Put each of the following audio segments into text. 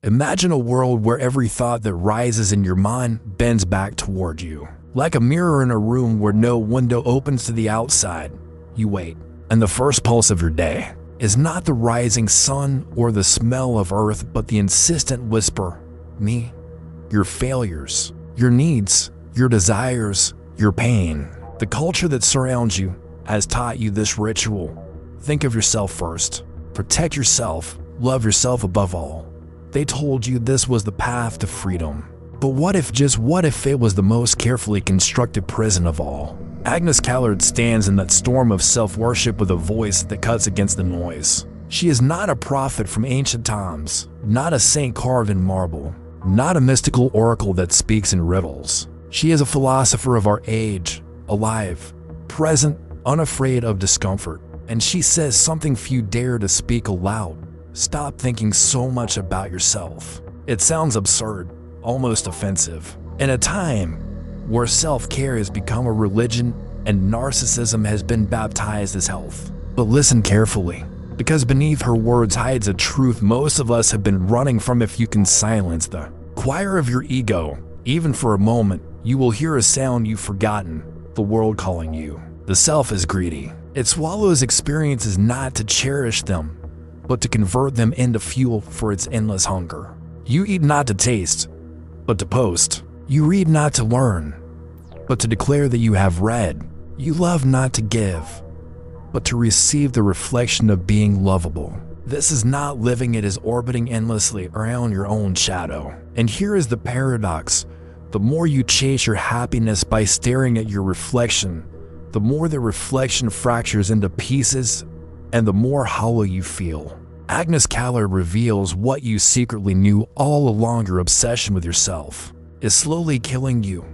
Imagine a world where every thought that rises in your mind bends back toward you. Like a mirror in a room where no window opens to the outside, you wait. And the first pulse of your day is not the rising sun or the smell of earth, but the insistent whisper, me, your failures, your needs, your desires, your pain. The culture that surrounds you has taught you this ritual. Think of yourself first. Protect yourself. Love yourself above all. They told you this was the path to freedom. But what if it was the most carefully constructed prison of all? Agnes Callard stands in that storm of self-worship with a voice that cuts against the noise. She is not a prophet from ancient times, not a saint carved in marble, not a mystical oracle that speaks in riddles. She is a philosopher of our age, alive, present, unafraid of discomfort. And she says something few dare to speak aloud. Stop thinking so much about yourself. It sounds absurd, almost offensive. In a time where self-care has become a religion and narcissism has been baptized as health. But listen carefully, because beneath her words hides a truth most of us have been running from. If you can silence the choir of your ego, even for a moment, you will hear a sound you've forgotten, the world calling you. The self is greedy. It swallows experiences not to cherish them, but to convert them into fuel for its endless hunger. You eat not to taste, but to post. You read not to learn, but to declare that you have read. You love not to give, but to receive the reflection of being lovable. This is not living, it is orbiting endlessly around your own shadow. And here is the paradox. The more you chase your happiness by staring at your reflection, the more the reflection fractures into pieces and the more hollow you feel. Agnes Callard reveals what you secretly knew all along. Your obsession with yourself is slowly killing you.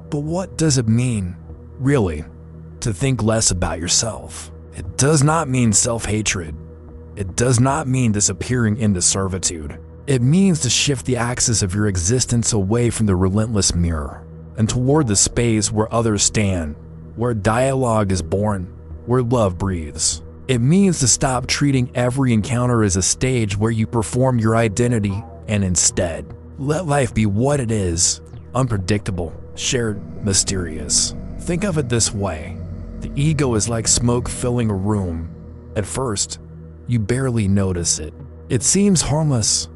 But what does it mean, really, to think less about yourself? It does not mean self-hatred. It does not mean disappearing into servitude. It means to shift the axis of your existence away from the relentless mirror and toward the space where others stand, where dialogue is born, where love breathes. It means to stop treating every encounter as a stage where you perform your identity and instead let life be what it is, unpredictable, shared, mysterious. Think of it this way. The ego is like smoke filling a room. At first, you barely notice it. It seems harmless,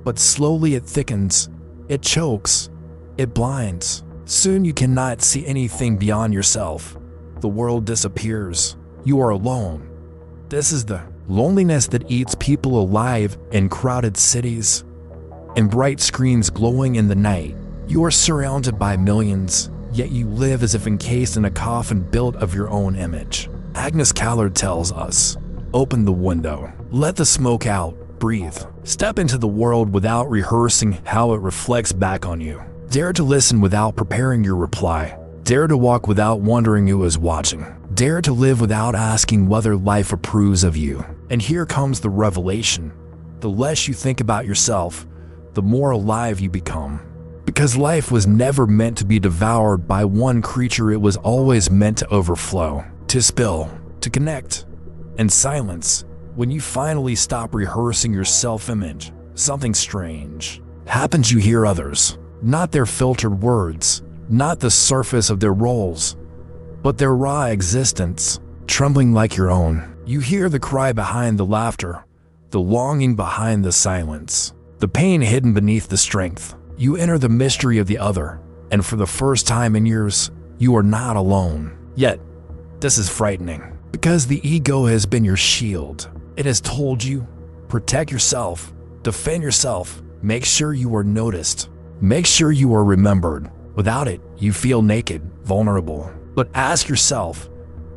but slowly it thickens, it chokes, it blinds. Soon you cannot see anything beyond yourself. The world disappears. You are alone. This is the loneliness that eats people alive in crowded cities and bright screens glowing in the night. You are surrounded by millions, yet you live as if encased in a coffin built of your own image. Agnes Callard tells us, open the window, let the smoke out, breathe. Step into the world without rehearsing how it reflects back on you. Dare to listen without preparing your reply. Dare to walk without wondering who is watching. Dare to live without asking whether life approves of you. And here comes the revelation. The less you think about yourself, the more alive you become. Because life was never meant to be devoured by one creature, it was always meant to overflow, to spill, to connect. And silence, when you finally stop rehearsing your self-image, something strange happens. You hear others, not their filtered words, not the surface of their roles, but their raw existence, trembling like your own. You hear the cry behind the laughter, the longing behind the silence, the pain hidden beneath the strength. You enter the mystery of the other, and for the first time in years, you are not alone. Yet, this is frightening, because the ego has been your shield. It has told you, protect yourself, defend yourself, make sure you are noticed, make sure you are remembered. Without it, you feel naked, vulnerable. But ask yourself,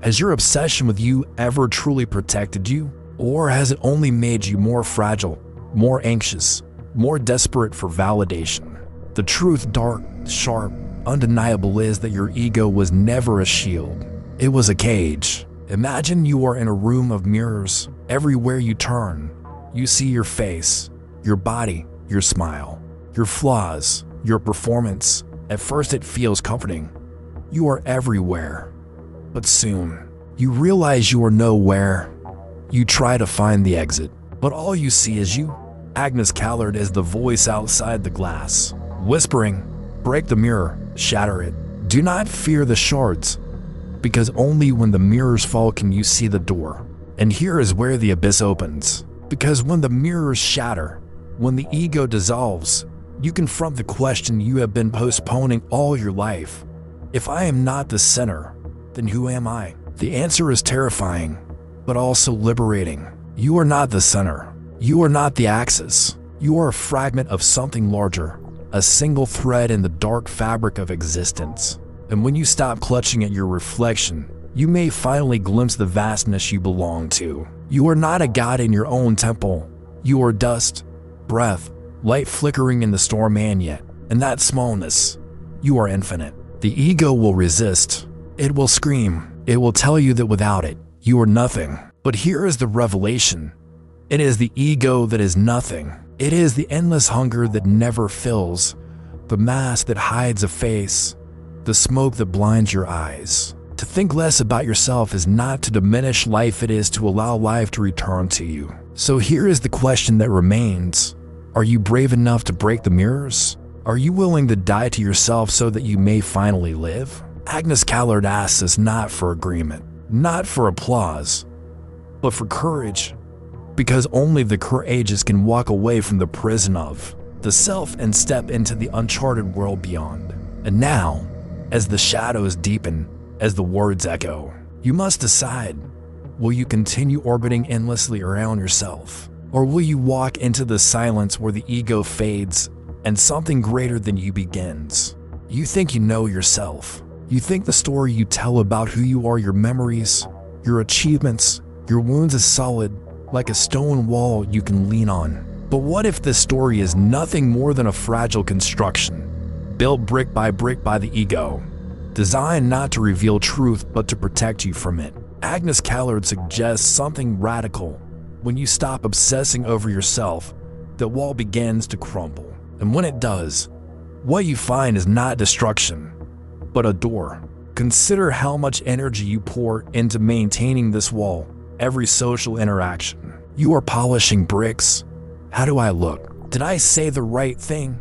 has your obsession with you ever truly protected you? Or has it only made you more fragile, more anxious, more desperate for validation? The truth, dark, sharp, undeniable, is that your ego was never a shield. It was a cage. Imagine you are in a room of mirrors. Everywhere you turn, you see your face, your body, your smile, your flaws, your performance. At first it feels comforting. You are everywhere. But soon, you realize you are nowhere. You try to find the exit, but all you see is you. Agnes Callard is the voice outside the glass, whispering, "Break the mirror, shatter it. Do not fear the shards, because only when the mirrors fall can you see the door." And here is where the abyss opens. Because when the mirrors shatter, when the ego dissolves, you confront the question you have been postponing all your life. If I am not the center, then who am I? The answer is terrifying, but also liberating. You are not the center. You are not the axis. You are a fragment of something larger, a single thread in the dark fabric of existence. And when you stop clutching at your reflection, you may finally glimpse the vastness you belong to. You are not a god in your own temple. You are dust, breath, light flickering in the storm, and yet, in that smallness, you are infinite. The ego will resist. It will scream. It will tell you that without it, you are nothing. But here is the revelation. It is the ego that is nothing. It is the endless hunger that never fills, the mask that hides a face, the smoke that blinds your eyes. To think less about yourself is not to diminish life, it is to allow life to return to you. So here is the question that remains. Are you brave enough to break the mirrors? Are you willing to die to yourself so that you may finally live? Agnes Callard asks us not for agreement, not for applause, but for courage. Because only the courageous can walk away from the prison of the self and step into the uncharted world beyond. And now, as the shadows deepen, as the words echo, you must decide. Will you continue orbiting endlessly around yourself? Or will you walk into the silence where the ego fades and something greater than you begins? You think you know yourself. You think the story you tell about who you are, your memories, your achievements, your wounds is solid, like a stone wall you can lean on. But what if this story is nothing more than a fragile construction, built brick by the ego, designed not to reveal truth but to protect you from it? Agnes Callard suggests something radical. When you stop obsessing over yourself, the wall begins to crumble. And when it does, what you find is not destruction, but a door. Consider how much energy you pour into maintaining this wall. Every social interaction. You are polishing bricks. How do I look? Did I say the right thing?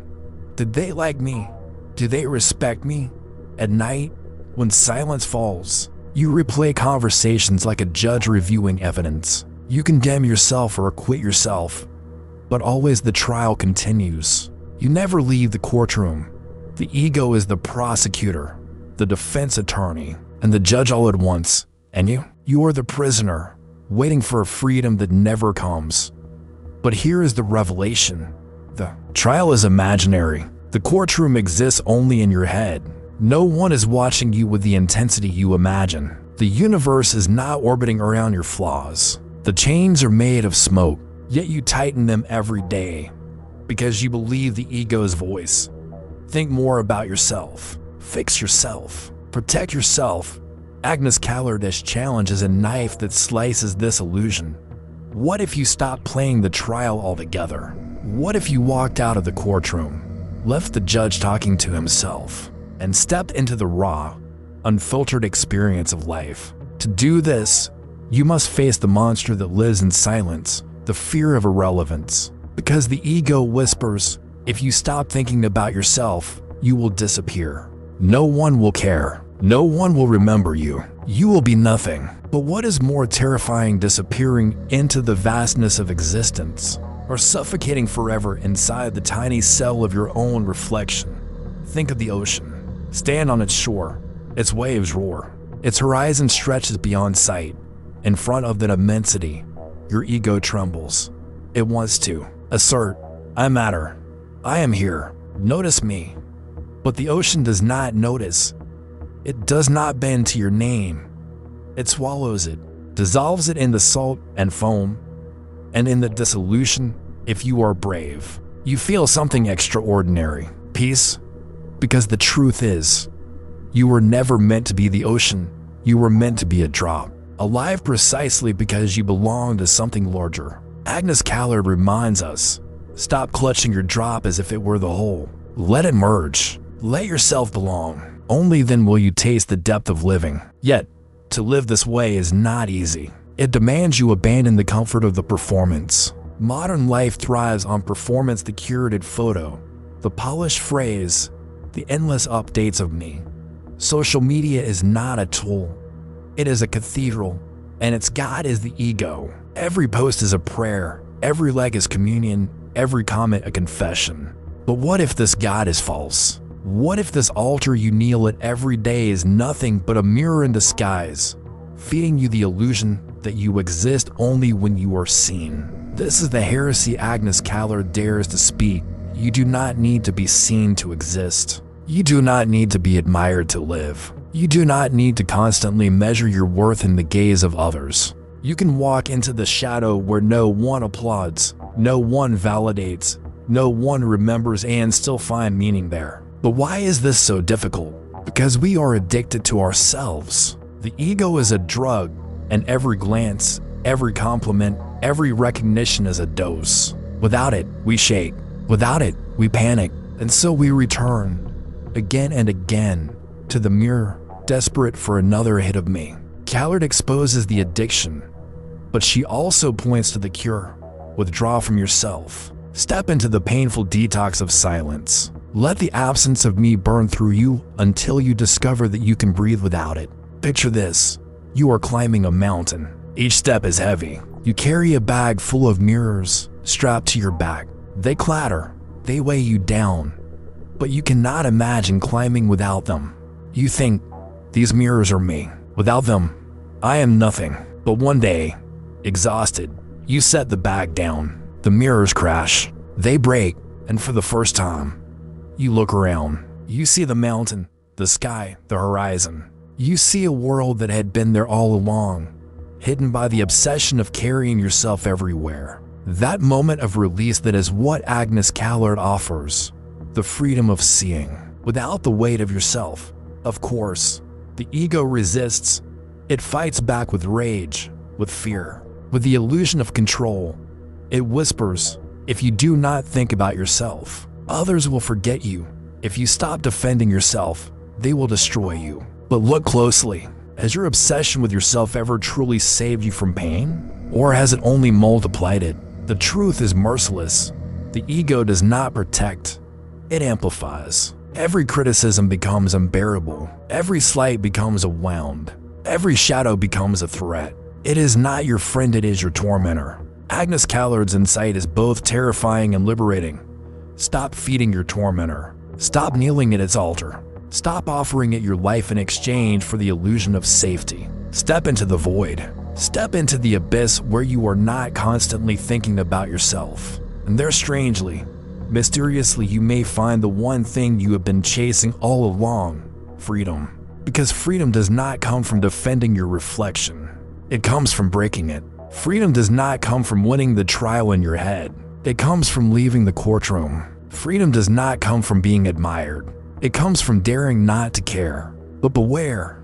Did they like me? Do they respect me? At night, when silence falls, you replay conversations like a judge reviewing evidence. You condemn yourself or acquit yourself, but always the trial continues. You never leave the courtroom. The ego is the prosecutor, the defense attorney, and the judge all at once. And you are the prisoner, waiting for a freedom that never comes. But here is the revelation. The trial is imaginary. The courtroom exists only in your head. No one is watching you with the intensity you imagine. The universe is not orbiting around your flaws. The chains are made of smoke, yet you tighten them every day because you believe the ego's voice. Think more about yourself. Fix yourself. Protect yourself. Agnes Callard's challenge is a knife that slices this illusion. What if you stopped playing the trial altogether? What if you walked out of the courtroom, left the judge talking to himself, and stepped into the raw, unfiltered experience of life? To do this, you must face the monster that lives in silence, the fear of irrelevance. Because the ego whispers, if you stop thinking about yourself, you will disappear. No one will care. No one will remember you. You will be nothing. But what is more terrifying, disappearing into the vastness of existence, or suffocating forever inside the tiny cell of your own reflection? Think of the ocean. Stand on its shore. Its waves roar. Its horizon stretches beyond sight. In front of that immensity, your ego trembles. It wants to assert, I matter. I am here. Notice me. But the ocean does not notice. It does not bend to your name. It swallows it, dissolves it in the salt and foam, and in the dissolution, if you are brave, you feel something extraordinary. Peace. Because the truth is, you were never meant to be the ocean. You were meant to be a drop, alive precisely because you belong to something larger. Agnes Callard reminds us, stop clutching your drop as if it were the whole. Let it merge. Let yourself belong. Only then will you taste the depth of living. Yet, to live this way is not easy. It demands you abandon the comfort of the performance, Modern life thrives on performance, the curated photo, the polished phrase, the endless updates of me. Social media is not a tool. It is a cathedral, and its God is the ego. Every post is a prayer, every like is communion, every comment a confession. But what if this God is false? What if this altar you kneel at every day is nothing but a mirror in disguise, feeding you the illusion that you exist only when you are seen? This is the heresy Agnes Callard dares to speak. You do not need to be seen to exist. You do not need to be admired to live. You do not need to constantly measure your worth in the gaze of others. You can walk into the shadow where no one applauds, no one validates, no one remembers, and still find meaning there. But why is this so difficult? Because we are addicted to ourselves. The ego is a drug, and every glance, every compliment, every recognition is a dose. Without it, we shake. Without it, we panic. And so we return, again and again, to the mirror, desperate for another hit of me. Callard exposes the addiction, but she also points to the cure. Withdraw from yourself. Step into the painful detox of silence. Let the absence of me burn through you until you discover that you can breathe without it. Picture this. You are climbing a mountain. Each step is heavy. You carry a bag full of mirrors strapped to your back. They clatter. They weigh you down. But you cannot imagine climbing without them. You think, these mirrors are me. Without them, I am nothing. But one day, exhausted, you set the bag down. The mirrors crash. They break. And for the first time, you look around. You see the mountain, the sky, the horizon. You see a world that had been there all along, hidden by the obsession of carrying yourself everywhere. That moment of release, that is what Agnes Callard offers. The freedom of seeing, without the weight of yourself. Of course, the ego resists. It fights back with rage, with fear, with the illusion of control. It whispers, if you do not think about yourself, others will forget you. If you stop defending yourself, they will destroy you. But look closely. Has your obsession with yourself ever truly saved you from pain? Or has it only multiplied it? The truth is merciless. The ego does not protect. It amplifies. Every criticism becomes unbearable. Every slight becomes a wound. Every shadow becomes a threat. It is not your friend, it is your tormentor. Agnes Callard's insight is both terrifying and liberating. Stop feeding your tormentor. Stop kneeling at its altar. Stop offering it your life in exchange for the illusion of safety. Step into the void. Step into the abyss where you are not constantly thinking about yourself. And there, strangely, mysteriously, you may find the one thing you have been chasing all along: freedom. Because freedom does not come from defending your reflection. It comes from breaking it. Freedom does not come from winning the trial in your head. It comes from leaving the courtroom. Freedom does not come from being admired. It comes from daring not to care. But beware,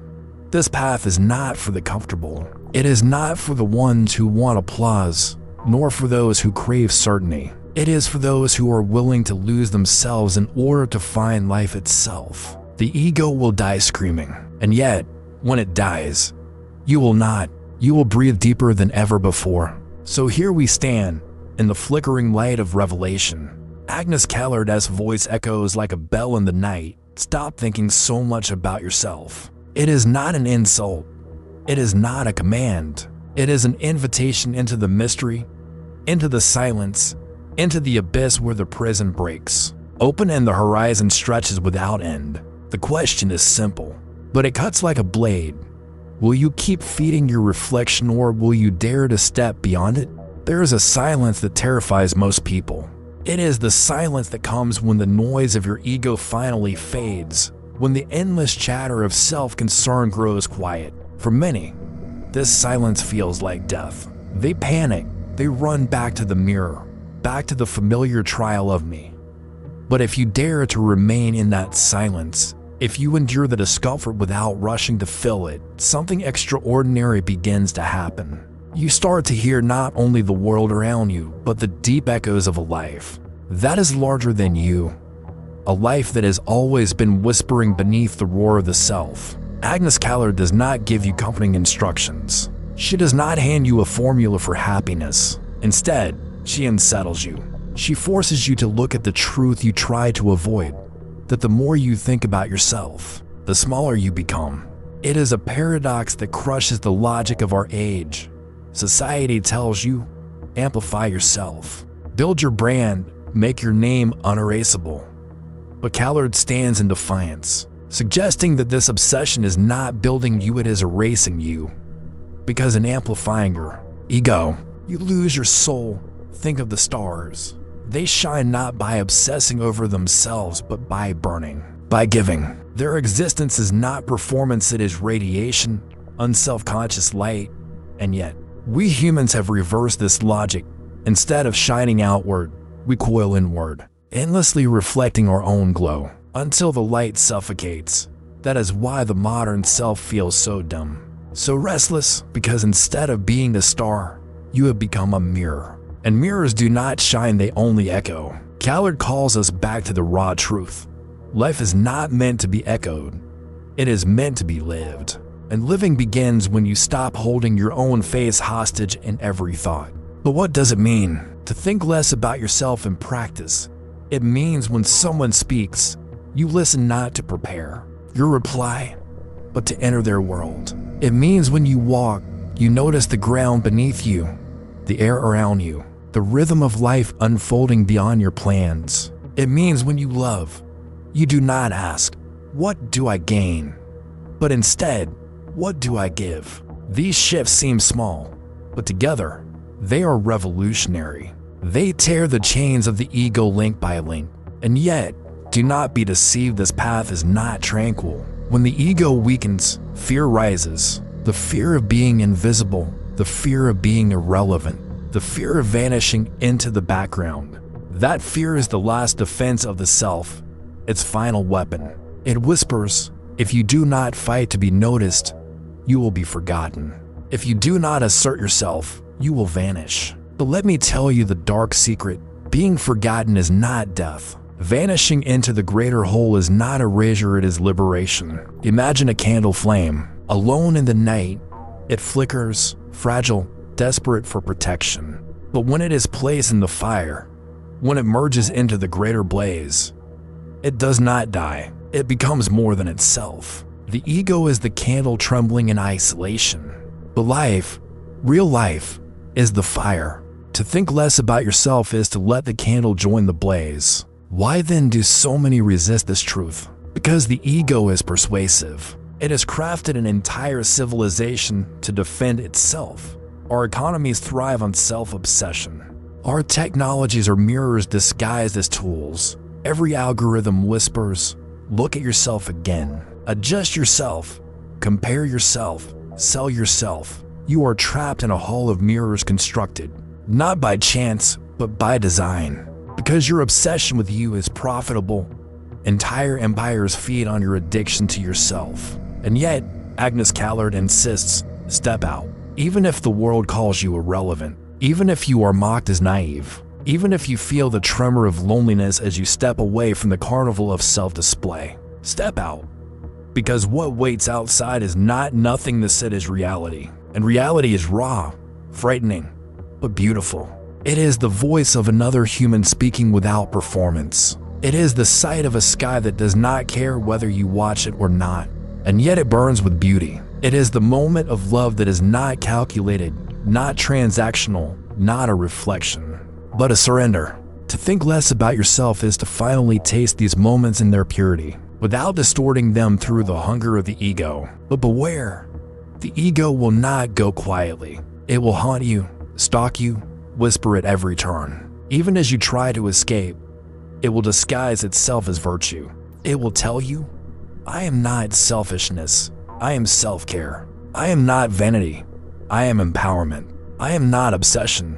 this path is not for the comfortable. It is not for the ones who want applause, nor for those who crave certainty. It is for those who are willing to lose themselves in order to find life itself. The ego will die screaming, and yet, when it dies, you will not. You will breathe deeper than ever before. So here we stand, in the flickering light of revelation. Agnes Callard's voice echoes like a bell in the night. Stop thinking so much about yourself. It is not an insult. It is not a command. It is an invitation into the mystery, into the silence, into the abyss where the prison breaks. Open and the horizon stretches without end. The question is simple, but it cuts like a blade. Will you keep feeding your reflection, or will you dare to step beyond it? There is a silence that terrifies most people. It is the silence that comes when the noise of your ego finally fades, when the endless chatter of self-concern grows quiet. For many, this silence feels like death. They panic. They run back to the mirror, back to the familiar trial of me. But if you dare to remain in that silence, if you endure the discomfort without rushing to fill it, something extraordinary begins to happen. You start to hear not only the world around you, but the deep echoes of a life that is larger than you. A life that has always been whispering beneath the roar of the self. Agnes Callard does not give you comforting instructions. She does not hand you a formula for happiness. Instead, She unsettles you. She forces you to look at the truth you try to avoid, that the more you think about yourself, the smaller you become. It is a paradox that crushes the logic of our age. Society tells you, amplify yourself, build your brand, make your name unerasable. But Callard stands in defiance, suggesting that this obsession is not building you, it is erasing you. Because in amplifying your ego, you lose your soul. Think of the stars. They shine not by obsessing over themselves, but by burning, by giving. Their existence is not performance, it is radiation, unself-conscious light. And yet, we humans have reversed this logic. Instead of shining outward, we coil inward, endlessly reflecting our own glow, until the light suffocates. That is why the modern self feels so dumb, so restless, because instead of being a star, you have become a mirror. And mirrors do not shine, they only echo. Callard calls us back to the raw truth. Life is not meant to be echoed. It is meant to be lived. And living begins when you stop holding your own face hostage in every thought. But what does it mean to think less about yourself in practice? It means when someone speaks, you listen not to prepare your reply, but to enter their world. It means when you walk, you notice the ground beneath you, the air around you, the rhythm of life unfolding beyond your plans. It means when you love, you do not ask, what do I gain? But instead, what do I give? These shifts seem small, but together, they are revolutionary. They tear the chains of the ego link by link. And yet, do not be deceived, this path is not tranquil. When the ego weakens, fear rises. The fear of being invisible, the fear of being irrelevant, the fear of vanishing into the background. That fear is the last defense of the self, its final weapon. It whispers, if you do not fight to be noticed, you will be forgotten. If you do not assert yourself, you will vanish. But let me tell you the dark secret, being forgotten is not death. Vanishing into the greater whole is not erasure, it is liberation. Imagine a candle flame, alone in the night. It flickers, fragile, desperate for protection. But when it is placed in the fire, when it merges into the greater blaze, it does not die. It becomes more than itself. The ego is the candle trembling in isolation. But life, real life, is the fire. To think less about yourself is to let the candle join the blaze. Why then do so many resist this truth? Because the ego is persuasive. It has crafted an entire civilization to defend itself. Our economies thrive on self-obsession. Our technologies are mirrors disguised as tools. Every algorithm whispers, look at yourself again. Adjust yourself. Compare yourself. Sell yourself. You are trapped in a hall of mirrors constructed, not by chance, but by design. Because your obsession with you is profitable, entire empires feed on your addiction to yourself. And yet, Agnes Callard insists, step out. Even if the world calls you irrelevant, even if you are mocked as naive, even if you feel the tremor of loneliness as you step away from the carnival of self-display, step out. Because what waits outside is not nothingness, it is reality. And reality is raw, frightening, but beautiful. It is the voice of another human speaking without performance. It is the sight of a sky that does not care whether you watch it or not, and yet it burns with beauty. It is the moment of love that is not calculated, not transactional, not a reflection, but a surrender. To think less about yourself is to finally taste these moments in their purity, without distorting them through the hunger of the ego. But beware, the ego will not go quietly. It will haunt you, stalk you, whisper at every turn. Even as you try to escape, it will disguise itself as virtue. It will tell you, I am not selfishness, I am self-care. I am not vanity, I am empowerment. I am not obsession,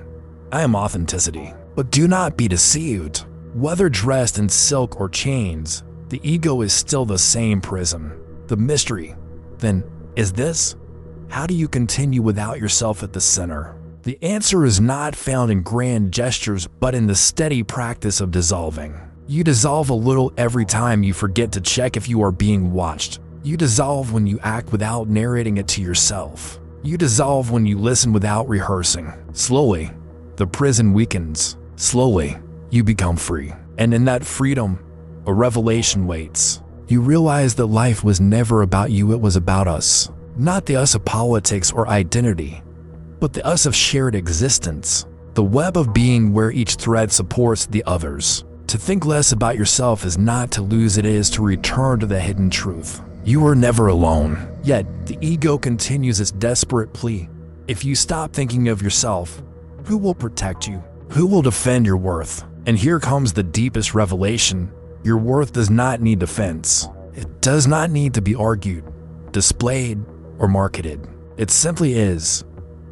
I am authenticity. But do not be deceived. Whether dressed in silk or chains, the ego is still the same prison. The mystery, then, is this: how do you continue without yourself at the center? The answer is not found in grand gestures, but in the steady practice of dissolving. You dissolve a little every time you forget to check if you are being watched. You dissolve when you act without narrating it to yourself. You dissolve when you listen without rehearsing. Slowly, The prison weakens. Slowly, you become free. And in that freedom, a revelation waits. You realize that life was never about you, it was about us. Not the us of politics or identity, but the us of shared existence. The web of being where each thread supports the others. To think less about yourself is not to lose, it is to return to the hidden truth. You are never alone. Yet, the ego continues its desperate plea. If you stop thinking of yourself, who will protect you? Who will defend your worth? And here comes the deepest revelation. Your worth does not need defense. It does not need to be argued, displayed, or marketed. It simply is.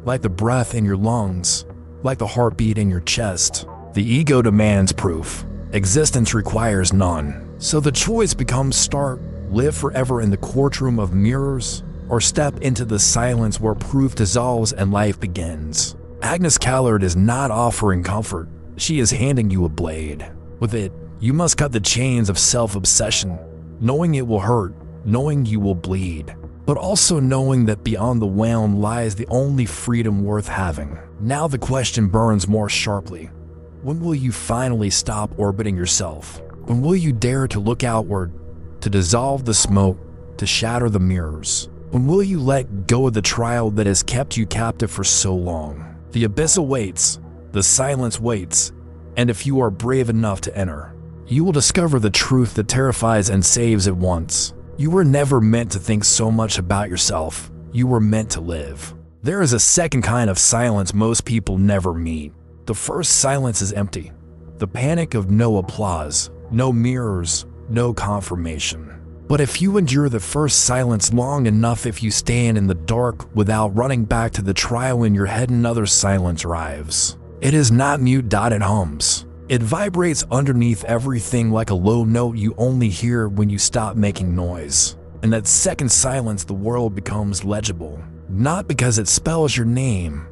Like the breath in your lungs, like the heartbeat in your chest. The ego demands proof. Existence requires none. So the choice becomes stark: live forever in the courtroom of mirrors, or step into the silence where proof dissolves and life begins. Agnes Callard is not offering comfort. She is handing you a blade. With it, you must cut the chains of self-obsession, knowing it will hurt, knowing you will bleed, but also knowing that beyond the wound lies the only freedom worth having. Now the question burns more sharply. When will you finally stop orbiting yourself? When will you dare to look outward, to dissolve the smoke, to shatter the mirrors? When will you let go of the trial that has kept you captive for so long? The abyss awaits, the silence waits, and if you are brave enough to enter, you will discover the truth that terrifies and saves at once. You were never meant to think so much about yourself. You were meant to live. There is a second kind of silence most people never meet. The first silence is empty. The panic of no applause, no mirrors, no confirmation. But if you endure the first silence long enough, if you stand in the dark without running back to the trial in your head, another silence arrives. It is not mute. It hums. It vibrates underneath everything like a low note you only hear when you stop making noise. In that second silence, the world becomes legible. Not because it spells your name,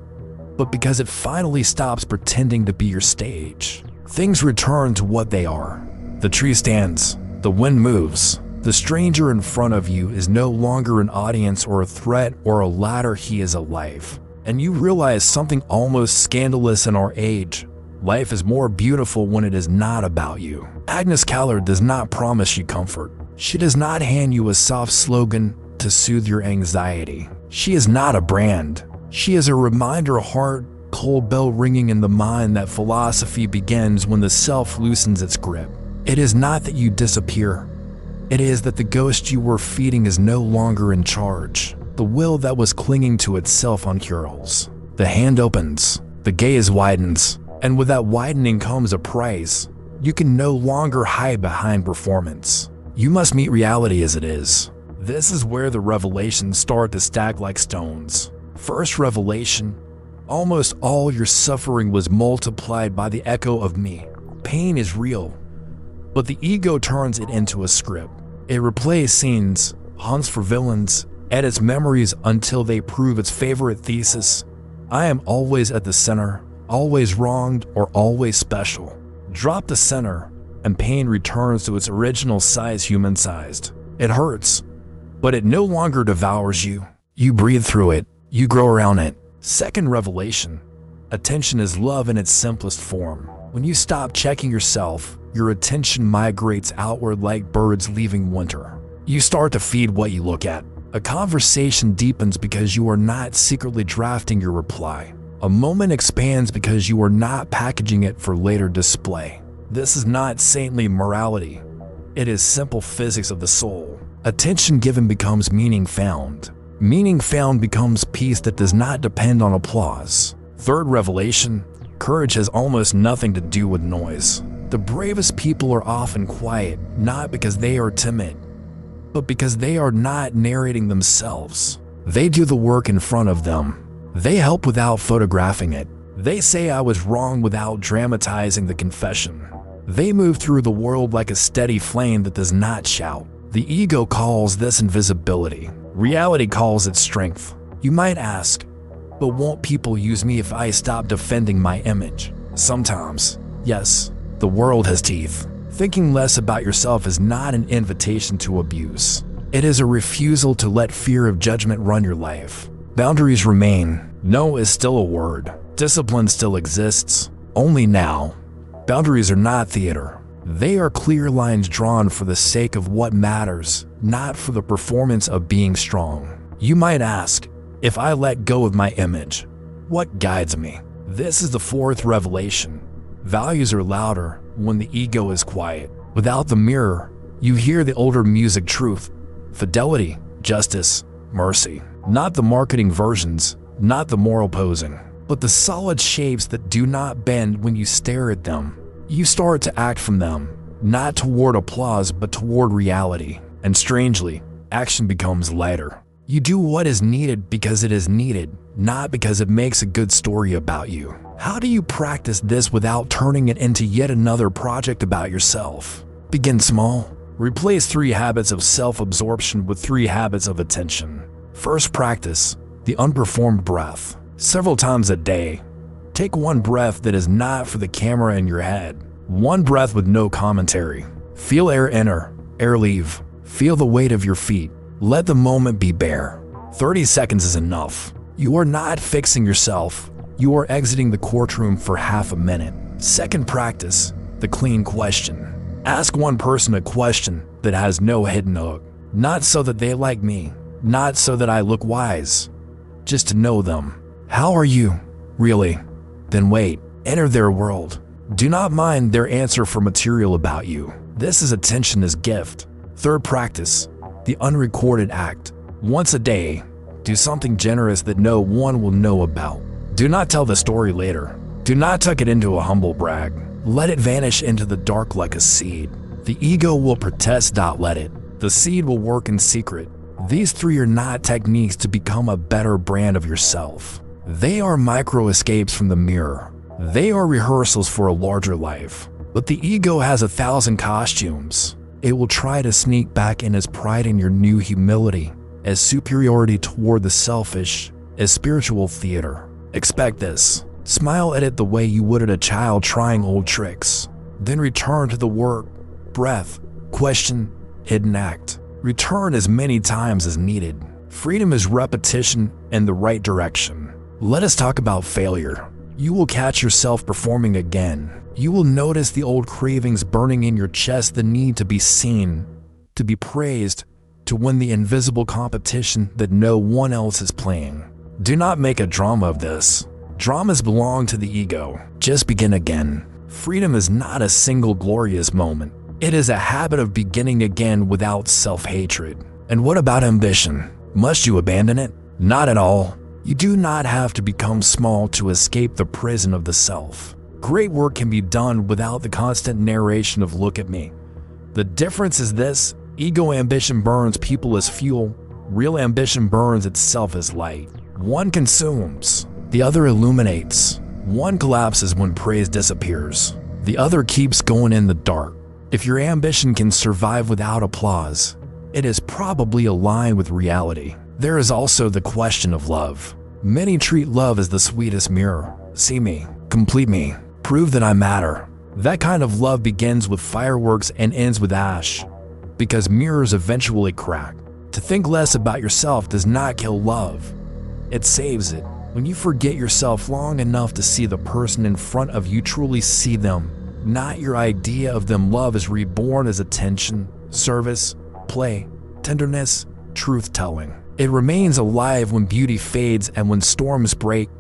but because it finally stops pretending to be your stage. Things return to what they are. The tree stands. The wind moves. The stranger in front of you is no longer an audience or a threat or a ladder, he is a life. And you realize something almost scandalous in our age. Life is more beautiful when it is not about you. Agnes Callard does not promise you comfort. She does not hand you a soft slogan to soothe your anxiety. She is not a brand. She is a reminder, a hard, cold bell ringing in the mind that philosophy begins when the self loosens its grip. It is not that you disappear. It is that the ghost you were feeding is no longer in charge. The will that was clinging to itself uncurls. The hand opens, the gaze widens, and with that widening comes a price. You can no longer hide behind performance. You must meet reality as it is. This is where the revelations start to stack like stones. First revelation: almost all your suffering was multiplied by the echo of me. Pain is real, but the ego turns it into a script. It replays scenes, hunts for villains, edits memories until they prove its favorite thesis. I am always at the center, always wronged, or always special. Drop the center, and pain returns to its original size, human-sized. It hurts, but it no longer devours you. You breathe through it. You grow around it. Second revelation: attention is love in its simplest form. When you stop checking yourself, your attention migrates outward like birds leaving winter. You start to feed what you look at. A conversation deepens because you are not secretly drafting your reply. A moment expands because you are not packaging it for later display. This is not saintly morality. It is simple physics of the soul. Attention given becomes meaning found. Meaning found becomes peace that does not depend on applause. Third revelation: courage has almost nothing to do with noise. The bravest people are often quiet, not because they are timid, but because they are not narrating themselves. They do the work in front of them. They help without photographing it. They say I was wrong without dramatizing the confession. They move through the world like a steady flame that does not shout. The ego calls this invisibility. Reality calls it strength. You might ask, but won't people use me if I stop defending my image? Sometimes, yes, the world has teeth. Thinking less about yourself is not an invitation to abuse. It is a refusal to let fear of judgment run your life. Boundaries remain. No is still a word. Discipline still exists, only now. Boundaries are not theater. They are clear lines drawn for the sake of what matters, not for the performance of being strong. You might ask, if I let go of my image, what guides me? This is the fourth revelation. Values are louder when the ego is quiet. Without the mirror, you hear the older music truth, fidelity, justice, mercy. Not the marketing versions, not the moral posing, but the solid shapes that do not bend when you stare at them. You start to act from them, not toward applause but toward reality. And strangely, action becomes lighter. You do what is needed because it is needed, not because it makes a good story about you. How do you practice this without turning it into yet another project about yourself? Begin small. Replace 3 habits of self-absorption with 3 habits of attention. First practice, the unperformed breath. Several times a day, take one breath that is not for the camera in your head. One breath with no commentary. Feel air enter, air leave. Feel the weight of your feet. Let the moment be bare. 30 seconds is enough. You are not fixing yourself. You are exiting the courtroom for half a minute. Second practice, the clean question. Ask one person a question that has no hidden hook. Not so that they like me, not so that I look wise, just to know them. How are you, really? Then wait, enter their world. Do not mind their answer for material about you. This is attention as gift. Third practice, the unrecorded act. Once a day, do something generous that no one will know about. Do not tell the story later. Do not tuck it into a humble brag. Let it vanish into the dark like a seed. The ego will protest, let it. The seed will work in secret. These 3 are not techniques to become a better brand of yourself. They are micro escapes from the mirror. They are rehearsals for a larger life. But the ego has 1,000 costumes. It will try to sneak back in as pride in your new humility, as superiority toward the selfish, as spiritual theater. Expect this. Smile at it the way you would at a child trying old tricks. Then return to the work, breath, question, hidden act. Return as many times as needed. Freedom is repetition in the right direction. Let us talk about failure. You will catch yourself performing again. You will notice the old cravings burning in your chest, the need to be seen, to be praised, to win the invisible competition that no one else is playing. Do not make a drama of this. Dramas belong to the ego. Just begin again. Freedom is not a single glorious moment. It is a habit of beginning again without self-hatred. And what about ambition? Must you abandon it? Not at all. You do not have to become small to escape the prison of the self. Great work can be done without the constant narration of "look at me." The difference is this: ego ambition burns people as fuel. Real ambition burns itself as light. One consumes, the other illuminates. One collapses when praise disappears. The other keeps going in the dark. If your ambition can survive without applause, it is probably aligned with reality. There is also the question of love. Many treat love as the sweetest mirror. See me, complete me, prove that I matter. That kind of love begins with fireworks and ends with ash, because mirrors eventually crack. To think less about yourself does not kill love. It saves it. When you forget yourself long enough to see the person in front of you, truly see them, not your idea of them, love is reborn as attention, service, play, tenderness, truth-telling. It remains alive when beauty fades and when storms break,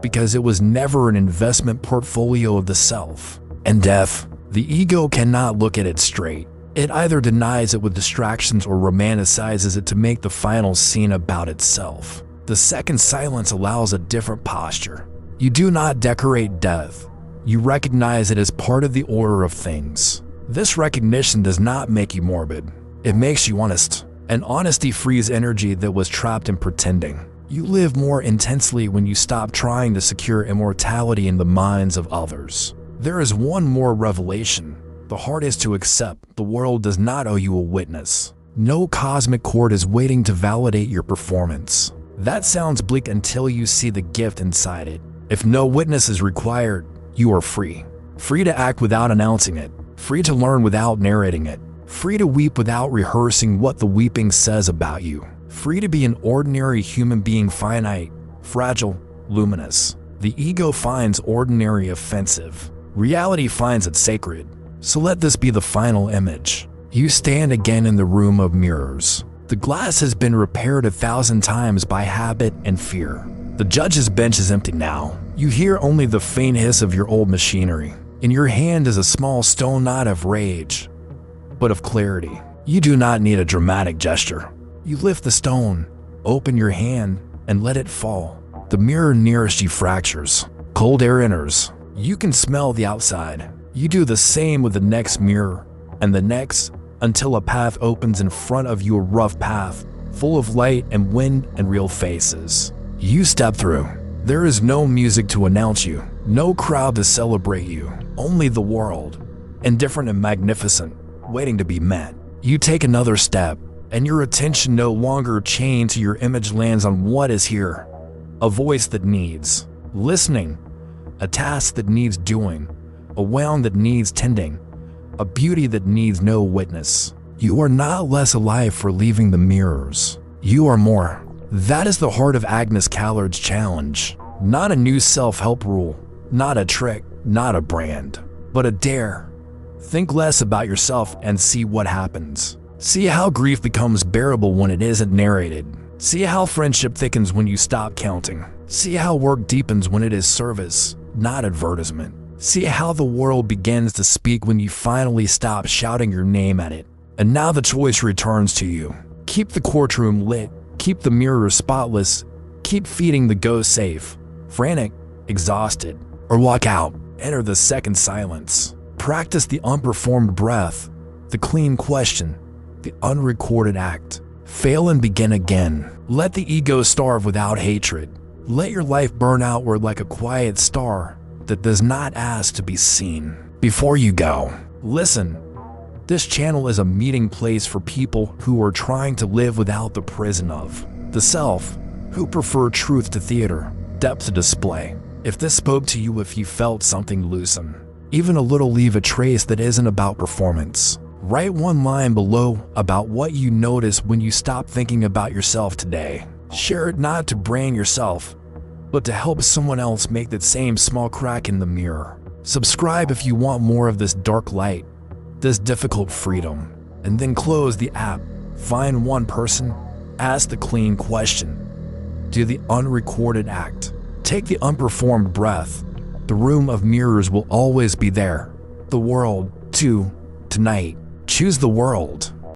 because it was never an investment portfolio of the self. And death, the ego cannot look at it straight. It either denies it with distractions or romanticizes it to make the final scene about itself. The second silence allows a different posture. You do not decorate death. You recognize it as part of the order of things. This recognition does not make you morbid. It makes you honest. And honesty frees energy that was trapped in pretending. You live more intensely when you stop trying to secure immortality in the minds of others. There is one more revelation. The heart is to accept the world does not owe you a witness. No cosmic court is waiting to validate your performance. That sounds bleak until you see the gift inside it. If no witness is required, you are free. Free to act without announcing it. Free to learn without narrating it. Free to weep without rehearsing what the weeping says about you. Free to be an ordinary human being, finite, fragile, luminous. The ego finds ordinary offensive. Reality finds it sacred. So let this be the final image. You stand again in the room of mirrors. The glass has been repaired 1,000 times by habit and fear. The judge's bench is empty now. You hear only the faint hiss of your old machinery. In your hand is a small stone, not of rage, but of clarity. You do not need a dramatic gesture. You lift the stone, open your hand, and let it fall. The mirror nearest you fractures. Cold air enters. You can smell the outside. You do the same with the next mirror, and the next, until a path opens in front of you, a rough path, full of light and wind and real faces. You step through. There is no music to announce you, no crowd to celebrate you, only the world, indifferent and magnificent, waiting to be met. You take another step, and your attention, no longer chained to your image, lands on what is here. A voice that needs listening, a task that needs doing, a wound that needs tending, a beauty that needs no witness. You are not less alive for leaving the mirrors. You are more. That is the heart of Agnes Callard's challenge. Not a new self-help rule, not a trick, not a brand, but a dare. Think less about yourself and see what happens. See how grief becomes bearable when it isn't narrated. See how friendship thickens when you stop counting. See how work deepens when it is service, not advertisement. See how the world begins to speak when you finally stop shouting your name at it. And now the choice returns to you. Keep the courtroom lit, keep the mirror spotless, keep feeding the ghost safe, frantic, exhausted, or walk out. Enter the second silence. Practice the unperformed breath, the clean question, the unrecorded act. Fail and begin again. Let the ego starve without hatred. Let your life burn outward like a quiet star that does not ask to be seen. Before you go, listen. This channel is a meeting place for people who are trying to live without the prison of the self, who prefer truth to theater, depth to display. If this spoke to you, if you felt something loosen, even a little, leave a trace that isn't about performance. Write one line below about what you notice when you stop thinking about yourself today. Share it not to brand yourself, but to help someone else make that same small crack in the mirror. Subscribe if you want more of this dark light, this difficult freedom, and then close the app. Find one person, ask the clean question, do the unrecorded act, take the unperformed breath. The room of mirrors will always be there. The world, too, tonight. Choose the world.